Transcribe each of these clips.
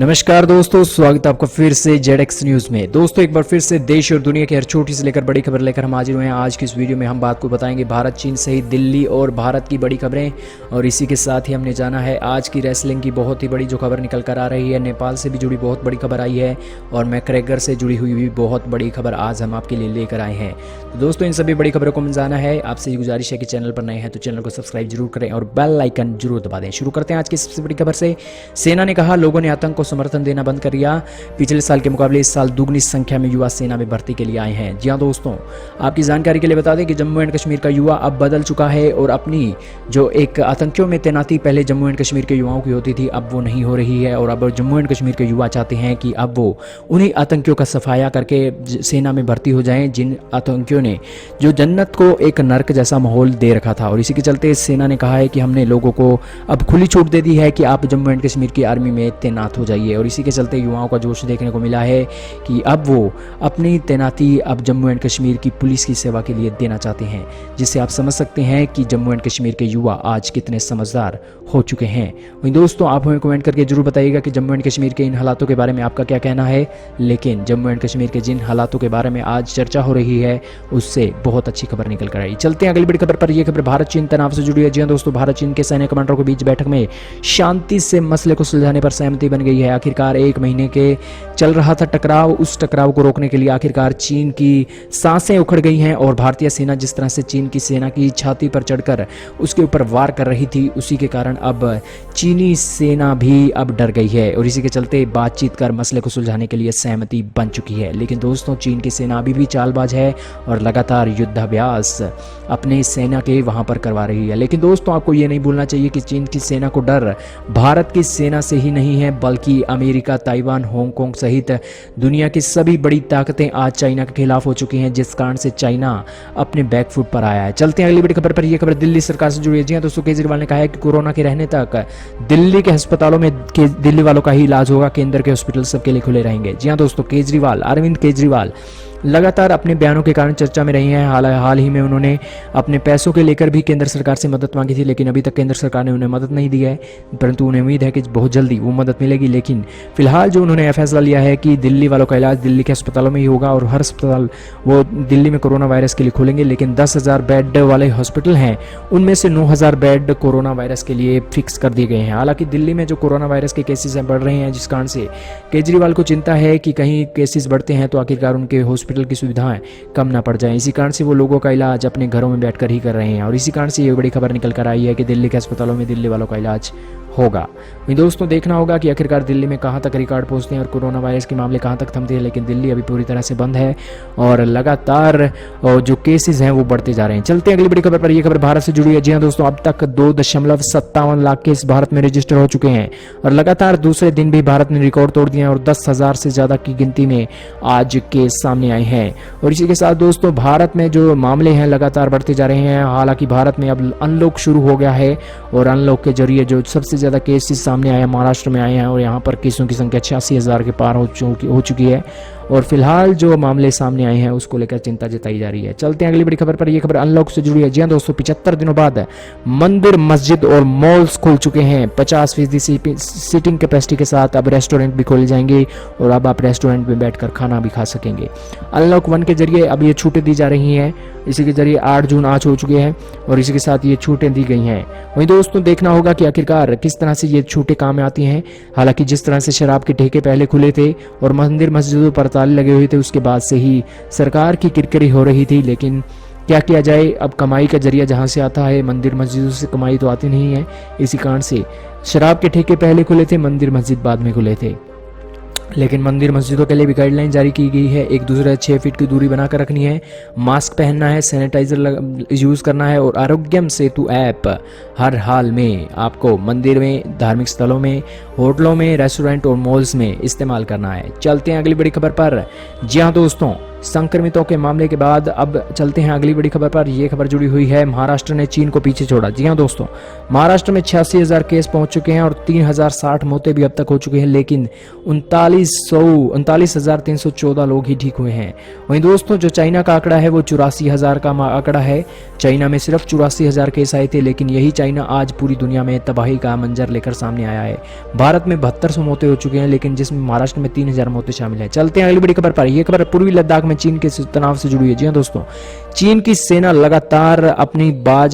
नमस्कार दोस्तों, स्वागत है आपका फिर से जेडएक्स न्यूज में। दोस्तों एक बार फिर से देश और दुनिया की हर छोटी से लेकर बड़ी खबर लेकर हम हाजिर हुए हैं। आज की इस वीडियो में हम बात को बताएंगे भारत चीन सहित दिल्ली और भारत की बड़ी खबरें, और इसी के साथ ही हमने जाना है आज की रेसलिंग की बहुत ही बड़ी जो खबर निकल कर आ रही है। नेपाल से भी जुड़ी बहुत बड़ी खबर आई है और मैकग्रेगर से जुड़ी हुई भी बहुत बड़ी खबर आज हम आपके लिए लेकर आए हैं। तो दोस्तों इन सभी बड़ी खबरों को जाना है। आपसे गुजारिश है कि चैनल पर नए हैं तो चैनल को सब्सक्राइब जरूर करें और बेल आइकन जरूर दबा दें। शुरू करते हैं आज की सबसे बड़ी खबर से। सेना ने कहा लोगों ने आतंक को समर्थन देना बंद कर दिया। पिछले साल के मुकाबले इस साल दुगनी संख्या में युवा सेना में भर्ती के लिए आए हैं। जी हां दोस्तों, आपकी जानकारी के लिए बता दें कि जम्मू एंड कश्मीर का युवा अब बदल चुका है और अपनी जो एक आतंकियों में तैनाती पहले जम्मू एंड कश्मीर के युवाओं की होती थी अब वो नहीं हो रही है। और अब जम्मू एंड कश्मीर के युवा चाहते हैं कि अब वो उन्हीं आतंकियों का सफाया करके सेना में भर्ती हो जाएं जिन आतंकियों ने जो जन्नत को एक नर्क जैसा माहौल दे रखा था। और इसी के चलते सेना ने कहा है कि हमने लोगों को अब खुली छूट दे दी है कि आप जम्मू एंड कश्मीर की आर्मी में तैनात हो जाइए। और इसी के चलते युवाओं का जोश देखने को मिला है कि अब वो अपनी तैनाती अब जम्मू एंड कश्मीर की पुलिस की सेवा के लिए देना चाहते हैं, जिससे आप समझ सकते हैं कि जम्मू एंड कश्मीर के युवा आज कितने समझदार हो चुके हैं। वहीं दोस्तों आप हमें कमेंट करके जरूर बताइएगा कि जम्मू एंड कश्मीर के इन हालातों के बारे में आपका क्या कहना है। लेकिन जम्मू एंड कश्मीर के जिन हालातों के बारे में आज चर्चा हो रही है उससे बहुत अच्छी खबर निकल कर आई। चलते हैं अगली बड़ी खबर पर। यह खबर भारत चीन तनाव से जुड़ी है। जी हां दोस्तों, भारत चीन के सैन्य कमांडरों के बीच बैठक में शांति से मसले को सुलझाने पर सहमति बन गई है। आखिरकार एक महीने के चल रहा था टकराव, उस टकराव को रोकने के लिए आखिरकार चीन की सांसें उखड़ गई हैं और भारतीय सेना जिस तरह से चीन की सेना की छाती पर चढ़कर उसके ऊपर वार कर रही थी उसी के कारण अब चीनी सेना भी अब डर गई है और इसी के चलते बातचीत कर मसले को सुलझाने के लिए सहमति बन चुकी है। लेकिन दोस्तों चीन की सेना अभी भी चालबाज है और लगातार युद्धाभ्यास अपने सेना के वहां पर करवा रही है। लेकिन दोस्तों आपको ये नहीं भूलना चाहिए कि चीन की सेना को डर भारत की सेना से ही नहीं है, बल्कि अमेरिका, ताइवान, हांगकांग सहित दुनिया की सभी बड़ी ताकतें आज चाइना के खिलाफ हो चुकी हैं, जिस कारण से चाइना अपने बैकफुट पर आया है। चलते हैं अगली बड़ी खबर पर। यह खबर दिल्ली सरकार से जुड़ी है। जी हां दोस्तों, केजरीवाल ने कहा है कि कोरोना के रहने तक दिल्ली के अस्पतालों में दिल्ली वालों का ही इलाज होगा, केंद्र के हॉस्पिटल सबके लिए खुले रहेंगे। जी हां दोस्तों, केजरीवाल, अरविंद केजरीवाल लगातार अपने बयानों के कारण चर्चा में रही हैं। हाल ही में उन्होंने अपने पैसों के लेकर भी केंद्र सरकार से मदद मांगी थी, लेकिन अभी तक केंद्र सरकार ने उन्हें मदद नहीं दी है, परंतु उन्हें उम्मीद है कि बहुत जल्दी वो मदद मिलेगी। लेकिन फिलहाल जो उन्होंने फैसला लिया है कि दिल्ली वालों का इलाज दिल्ली के अस्पतालों में ही होगा और हर अस्पताल वो दिल्ली में कोरोना वायरस के लिए खोलेंगे। लेकिन 10,000 बेड वाले हॉस्पिटल हैं उनमें से 9,000 बेड कोरोना वायरस के लिए फिक्स कर दिए गए हैं। हालांकि दिल्ली में जो कोरोना वायरस के केसेस हैं बढ़ रहे हैं, जिस कारण से केजरीवाल को चिंता है कि कहीं केसेस बढ़ते हैं तो आखिरकार उनके हॉस्पिटल की सुविधाएं कम ना पड़ जाए। इसी कारण से वो लोगों का इलाज अपने घरों में बैठकर ही कर रहे हैं और इसी कारण से ये बड़ी खबर निकल कर आई है कि दिल्ली के अस्पतालों में दिल्ली वालों का इलाज होगा। वहीं दोस्तों देखना होगा कि आखिरकार दिल्ली में कहां तक रिकॉर्ड पहुंचते हैं और कोरोना वायरस के मामले कहां तक थमते हैं। लेकिन दिल्ली अभी पूरी तरह से बंद है और लगातार जो केसेस हैं वो बढ़ते जा रहे हैं। चलते हैं अगली बड़ी खबर पर। यह खबर भारत से जुड़ी है। जी हां दोस्तों, अब तक 2.57 लाख केस भारत में रजिस्टर हो चुके हैं और लगातार दूसरे दिन भी भारत ने रिकॉर्ड तोड़ दिया है और 10,000 से ज्यादा की गिनती में आज केस सामने आए हैं। और इसी के साथ दोस्तों भारत में जो मामले हैं लगातार बढ़ते जा रहे हैं। हालांकि भारत में अब अनलॉक शुरू हो गया है और अनलॉक के जरिए जो सबसे ज्यादा केसेस सामने आए महाराष्ट्र में आए हैं और यहाँ पर केसों की संख्या 86,000 के पार हो चुकी है और फिलहाल जो मामले सामने आए हैं उसको लेकर चिंता जताई जा रही है। चलते हैं अगली बड़ी खबर पर। यह खबर अनलॉक से जुड़ी है। जी हां दोस्तों, 75 दिनों बाद मंदिर, मस्जिद और मॉल्स खुल चुके हैं। 50% सीटिंग कैपेसिटी के साथ अब रेस्टोरेंट भी खोले जाएंगे और अब आप रेस्टोरेंट में बैठकर खाना भी खा सकेंगे। अनलॉक 1 के जरिए अब ये छूटें दी जा रही हैं। इसी के जरिए 8 जून आज हो चुके हैं और इसी के साथ ये छूटें दी गई हैं। वहीं दोस्तों देखना होगा कि आखिरकार किस तरह से ये छूटें काम में आती हैं। हालांकि जिस तरह से शराब के ठेके पहले खुले थे और मंदिर मस्जिदों पर ताले लगे हुए थे उसके बाद से ही सरकार की किरकिरी हो रही थी। लेकिन क्या किया जाए, अब कमाई का जरिया जहां से आता है, मंदिर मस्जिदों से कमाई तो आती नहीं है। इसी कारण से शराब के ठेके पहले खुले थे, मंदिर मस्जिद बाद में खुले थे। लेकिन मंदिर मस्जिदों के लिए भी गाइडलाइन जारी की गई है। एक दूसरे 6 फीट की दूरी बनाकर रखनी है, मास्क पहनना है, सैनिटाइजर यूज करना है और आरोग्यम सेतु ऐप हर हाल में आपको मंदिर में, धार्मिक स्थलों में, होटलों में, रेस्टोरेंट और मॉल्स में इस्तेमाल करना है। चलते हैं अगली बड़ी खबर पर। जी हां दोस्तों, संक्रमितों के मामले के बाद अब चलते हैं अगली बड़ी खबर पर। यह खबर जुड़ी हुई है महाराष्ट्र ने चीन को पीछे छोड़ा। जी हाँ दोस्तों, महाराष्ट्र में 86,000 केस पहुंच चुके हैं और 3,060 मौतें भी अब तक हो चुकी हैं, लेकिन 39,314 लोग ही ठीक हुए हैं। वहीं दोस्तों जो चाइना का आंकड़ा है वो 84,000 का आंकड़ा है। चाइना में सिर्फ 84,000 केस आए थे, लेकिन यही चाइना आज पूरी दुनिया में तबाही का मंजर लेकर सामने आया है। भारत में 7200 मौतें हो चुकी हैं, लेकिन जिसमें महाराष्ट्र में 3,000 मौतें शामिल हैं। चलते हैं अगली बड़ी खबर पर। यह खबर पूर्वी लद्दाख में चीन के तनाव से जुड़ी है। जी हाँ दोस्तों, चीन की सेना लगातार अपनी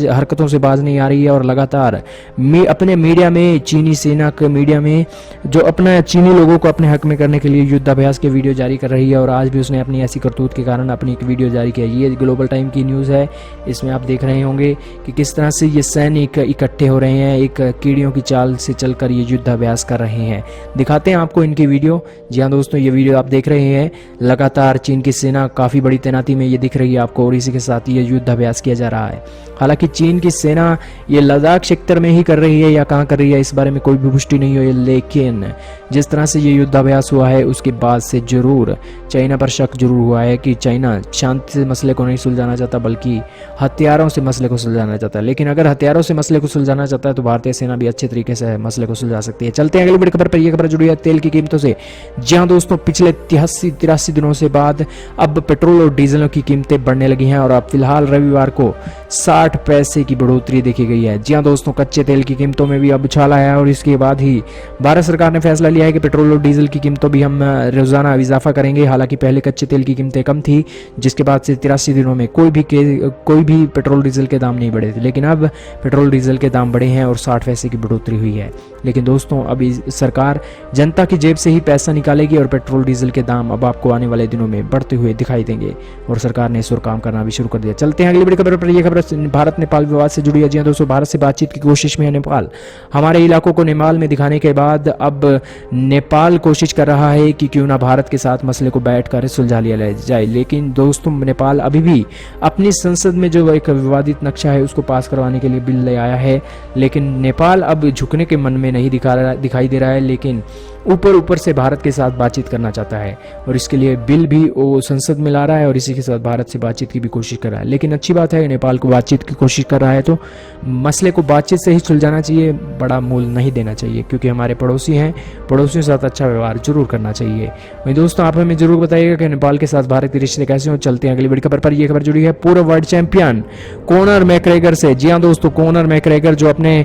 हरकतों से बाज नहीं आ रही है और लगातार अपने मीडिया में, चीनी सेना के मीडिया में जो अपने चीनी लोगों को अपने हक में करने के लिए युद्धाभ्यास के वीडियो जारी कर रही है। और आज भी उसने अपनी ऐसी करतूत के कारण अपनी एक वीडियो जारी किया। ये ग्लोबल टाइम की न्यूज़ है, इसमें आप देख रहे होंगे कि किस तरह से ये सैनिक इकट्ठे हो रहे हैं, एक कीड़ियों की चाल से चलकर ये युद्धाभ्यास कर रहे हैं। दिखाते हैं आपको इनकी वीडियो। जी हाँ दोस्तों, ये वीडियो आप देख रहे हैं, लगातार चीन की सेना काफ़ी बड़ी तैनाती में ये दिख रही है आपको, और इसी के साथ ये युद्धाभ्यास किया जा रहा है। हालांकि चीन की सेना ये लद्दाख सेक्टर में ही कर रही है या कहाँ कर रही है, इस बारे में कोई भी पुष्टि नहीं हुई, लेकिन जिस तरह से ये युद्धाभ्यास हुआ है उसके बाद से जरूर चाइना पर शक जरूर हुआ है कि चाइना शांति से मसले को नहीं सुलझाना चाहता, बल्कि हथियारों से मसले को सुलझाना चाहता है। लेकिन अगर हथियारों से मसले को सुलझाना चाहता है तो भारतीय सेना भी अच्छे तरीके से मसले को सुलझा सकती है। चलते हैं अगली बड़ी खबर पर। यह खबर जुड़ी है तेल की कीमतों से। जहां दोस्तों पिछले 83 दिनों से बाद अब पेट्रोल और डीजलों की कीमतें बढ़ने लगी हैं और अब फिलहाल रविवार को 60 पैसे की बढ़ोतरी देखी गई है। जी हां दोस्तों, कच्चे तेल की कीमतों में भी अब उछाल आया है और इसके बाद ही भारत सरकार ने फैसला लिया है कि पेट्रोल और डीजल की कीमतों भी हम रोजाना इजाफा करेंगे। हालांकि पहले कच्चे तेल की कीमतें कम थी, जिसके बाद से 83 दिनों में कोई भी पेट्रोल डीजल के दाम नहीं बढ़े थे, लेकिन अब पेट्रोल डीजल के दाम बढ़े हैं और 60 पैसे की बढ़ोतरी हुई है। लेकिन दोस्तों अभी सरकार जनता की जेब से ही पैसा निकालेगी और पेट्रोल डीजल के दाम अब आपको आने वाले दिनों में बढ़ते हुए दिखाई देंगे और सरकार ने इस ओर काम करना भी शुरू कर दिया। चलते हैं अगली बड़ी खबर पर। यह खबर भारत नेपाल विवाद से जुड़ी है। जी दोस्तों, भारत से बातचीत की कोशिश में है नेपाल। हमारे इलाकों को नेपाल में दिखाने के बाद अब नेपाल कोशिश कर रहा है कि क्यों ना भारत के साथ मसले को बैठकर सुलझा लिया जाए। लेकिन दोस्तों नेपाल अभी भी अपनी संसद में जो एक विवादित नक्शा है उसको पास करवाने के लिए बिल ले आया है, लेकिन नेपाल अब झुकने के मन में नहीं दिखाई दे रहा है, लेकिन ऊपर से भारत के साथ बातचीत करना चाहता है और इसके लिए बिल भी वो संसद में ला रहा है और इसी के साथ भारत से बातचीत की भी कोशिश कर रहा है। लेकिन अच्छी बात है, नेपाल को बातचीत की कोशिश कर रहा है तो मसले को बातचीत से ही सुलझाना चाहिए, बड़ा मूल नहीं देना चाहिए, क्योंकि हमारे पड़ोसी हैं, पड़ोसियों के साथ अच्छा व्यवहार जरूर करना चाहिए। वहीं दोस्तों आप हमें जरूर बताइएगा कि नेपाल के साथ भारत के रिश्ते कैसे हो। चलते हैं अगली बड़ी खबर पर। यह खबर जुड़ी है पूर्व वर्ल्ड चैंपियन कोनर मैकग्रेगर से। जी हाँ दोस्तों, कोनर मैकग्रेगर जो अपने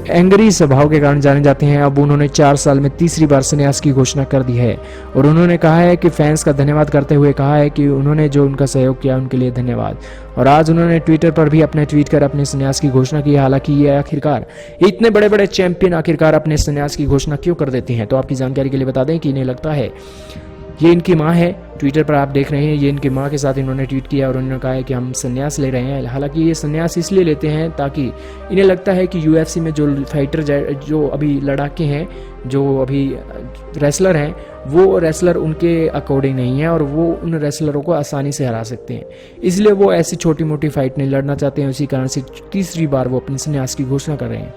एंग्री स्वभाव के कारण जाने जाते हैं, अब उन्होंने 4 साल में तीसरी बार संन्यास की घोषणा कर दी है और उन्होंने कहा है कि फैंस का धन्यवाद करते हुए कहा है कि उन्होंने जो उनका सहयोग किया उनके लिए धन्यवाद। और आज उन्होंने ट्विटर पर भी अपने ट्वीट कर अपने संन्यास की घोषणा की। हालांकि ये आखिरकार इतने बड़े बड़े चैंपियन आखिरकार अपने संन्यास की घोषणा क्यों कर देते हैं, तो आपकी जानकारी के लिए बता दें कि इन्हें लगता है ये इनकी माँ है। ट्विटर पर आप देख रहे हैं, ये इनकी माँ के साथ इन्होंने ट्वीट किया और उन्होंने कहा है कि हम संन्यास ले रहे हैं। हालांकि ये संन्यास इसलिए लेते हैं ताकि इन्हें लगता है कि यूएफसी में जो फाइटर जो अभी लड़ाके हैं, जो अभी रेसलर हैं, वो रेसलर उनके अकॉर्डिंग नहीं है और वो उन रेसलरों को आसानी से हरा सकते हैं, इसलिए वो ऐसी छोटी मोटी फाइट नहीं लड़ना चाहते हैं। उसी कारण से तीसरी बार वो अपने संन्यास की घोषणा कर रहे हैं।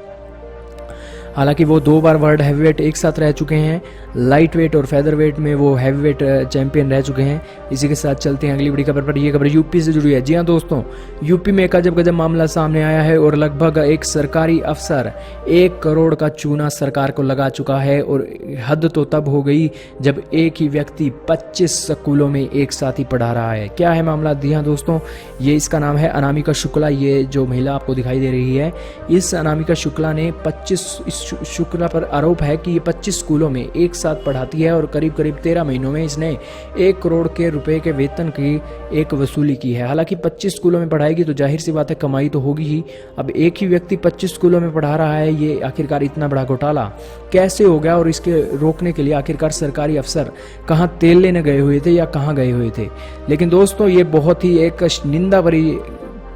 हालांकि वो 2 बार वर्ल्ड हैवीवेट एक साथ रह चुके हैं, लाइट वेट और फेदर वेट में वो हैवीवेट चैंपियन रह चुके हैं। इसी के साथ चलते हैं अगली बड़ी खबर पर। यह खबर यूपी से जुड़ी है। जी हाँ दोस्तों, यूपी में एक गजब मामला सामने आया है और लगभग एक सरकारी अफसर 1 करोड़ का चूना सरकार को लगा चुका है। और हद तो तब हो गई जब एक ही व्यक्ति 25 स्कूलों में एक साथ ही पढ़ा रहा है। क्या है मामला? जी हाँ दोस्तों, ये इसका नाम है अनामिका शुक्ला। ये जो महिला आपको दिखाई दे रही है, इस अनामिका शुक्ला ने 25 शुक्ला पर आरोप है कि ये 25 स्कूलों में एक साथ पढ़ाती है और करीब 13 महीनों में इसने 1 करोड़ के रुपए के वेतन की एक वसूली की है। हालांकि 25 स्कूलों में पढ़ाएगी तो जाहिर सी बात है कमाई तो होगी ही। अब एक ही व्यक्ति 25 स्कूलों में पढ़ा रहा है, ये आखिरकार इतना बड़ा घोटाला कैसे हो गया? और इसके रोकने के लिए आखिरकार सरकारी अफसर कहाँ तेल लेने गए हुए थे या कहाँ गए हुए थे? लेकिन दोस्तों ये बहुत ही एक निंदा भरी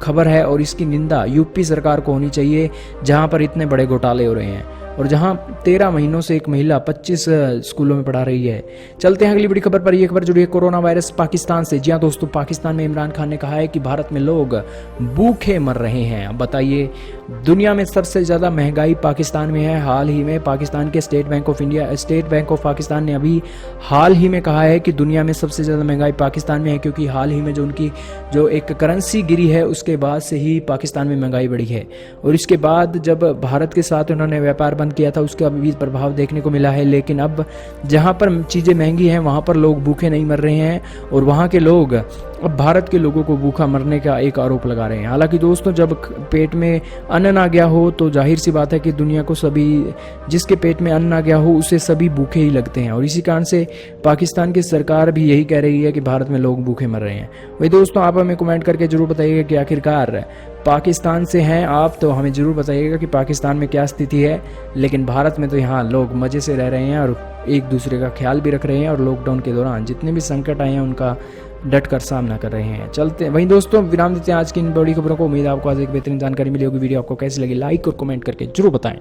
खबर है और इसकी निंदा यूपी सरकार को होनी चाहिए, जहां पर इतने बड़े घोटाले हो रहे हैं। और जहां 13 महीनों से एक महिला 25 स्कूलों में पढ़ा रही है। चलते हैं अगली बड़ी खबर पर। यह खबर जुड़ी है कोरोना वायरस पाकिस्तान से। जी हाँ दोस्तों, पाकिस्तान में इमरान खान ने कहा है कि भारत में लोग भूखे मर रहे हैं। अब बताइए, दुनिया में सबसे ज़्यादा महंगाई पाकिस्तान में है। हाल ही में पाकिस्तान के स्टेट बैंक ऑफ पाकिस्तान ने अभी हाल ही में कहा है कि दुनिया में सबसे ज़्यादा महंगाई पाकिस्तान में है, क्योंकि हाल ही में जो उनकी जो एक करेंसी गिरी है उसके बाद से ही पाकिस्तान में महंगाई बढ़ी है। और इसके बाद जब भारत के साथ उन्होंने व्यापार बंद किया था उसका भी प्रभाव देखने को मिला है। लेकिन अब जहाँ पर चीज़ें महंगी हैं वहाँ पर लोग भूखे नहीं मर रहे हैं और वहाँ के लोग अब भारत के लोगों को भूखा मरने का एक आरोप लगा रहे हैं। हालांकि दोस्तों, जब पेट में अन्न ना गया हो तो जाहिर सी बात है कि दुनिया को जिसके पेट में अन्न ना गया हो उसे सभी भूखे ही लगते हैं। और इसी कारण से पाकिस्तान की सरकार भी यही कह रही है कि भारत में लोग भूखे मर रहे हैं। वही दोस्तों, आप हमें कमेंट करके जरूर बताइएगा कि आखिरकार पाकिस्तान से हैं आप तो हमें ज़रूर बताइएगा कि पाकिस्तान में क्या स्थिति है। लेकिन भारत में तो यहाँ लोग मज़े से रह रहे हैं और एक दूसरे का ख्याल भी रख रहे हैं और लॉकडाउन के दौरान जितने भी संकट आए हैं उनका डट कर सामना कर रहे हैं। चलते हैं वहीं दोस्तों, विराम देते हैं आज की इन बड़ी खबरों को। उम्मीद है आपको आज एक बेहतरीन जानकारी मिली होगी। वीडियो आपको कैसी लगी लाइक और कमेंट करके जरूर बताएं।